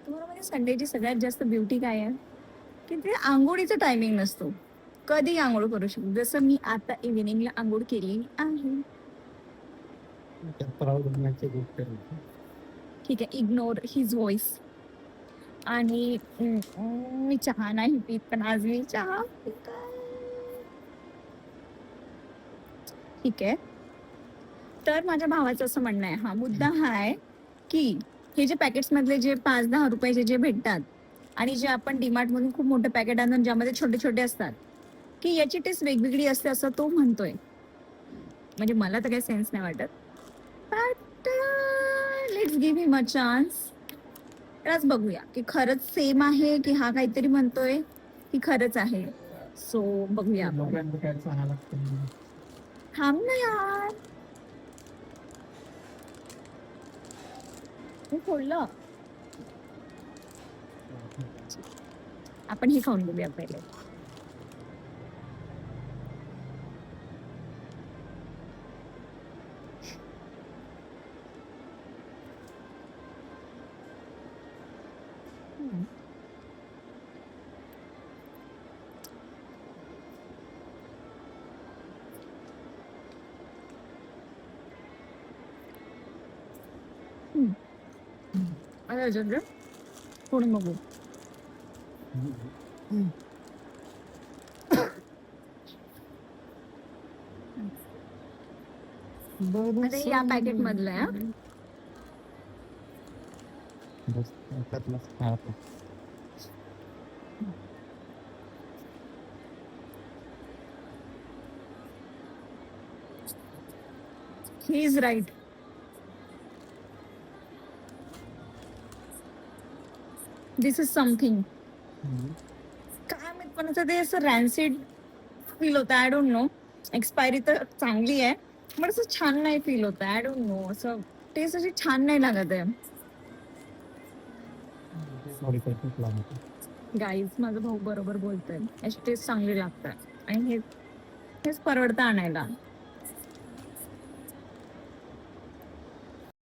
तुम्हाला म्हणजे संडेची सगळ्यात जास्त ब्युटी काय आहे की ते आंघोळीचा टायमिंग नसतो. कधी आंघोळ करू शकतो. जसं मी आता इव्हिनिंगला आंघोळ केलेली आहे. त्यात प्राऊड होण्याची गोष्ट आहे. ठीक आहे, इग्नोर हिज व्हॉइस. आणि मी चहा नाही पीत, पण आज मी चहा पीत आहे. ठीक आहे. तर माझ्या भावाचं असं म्हणणं आहे, हा मुद्दा हा आहे की हे जे पॅकेट्स मधले जे 5-10 रुपयाचे जे भेटतात आणि जे आपण डीमार्ट मधून खूप मोठे पॅकेट आणून ज्यामध्ये छोटे छोटे असतात, की याची टेस्ट वेगवेगळी असते असं तो म्हणतोय. म्हणजे मला तर काही सेन्स नाही वाटत. But let's give him a chance. त्याच बघूया की खरंच सेम आहे की हा काहीतरी म्हणतोय की खरंच आहे. सो बघूया आपण. लोकांना काय सांगायला लागतं. थांब ना यार, मी फोडलं. आपण हे खाऊन बघूया पहिले. हम्म. हम्म. आता अजून कोण बघू. आता हे या पॅकेट मधलं आहे हा. बस त्यातलंच खायचं. He is right. This is something. काय माहित, पण असं ते असं रॅन्सिड फील होतं. I don't know. एक्सपायरी तर चांगली आहे, पण असं छान नाही फील होतं. आय डोंट नो, असं टेस्ट अशी छान नाही लागत आहे. थोडी कटूच लागते. गाईज, माझा भाऊ बरोबर बोलतोय, याची टेस्ट चांगली लागते आणि हेच परवडतं आणायला.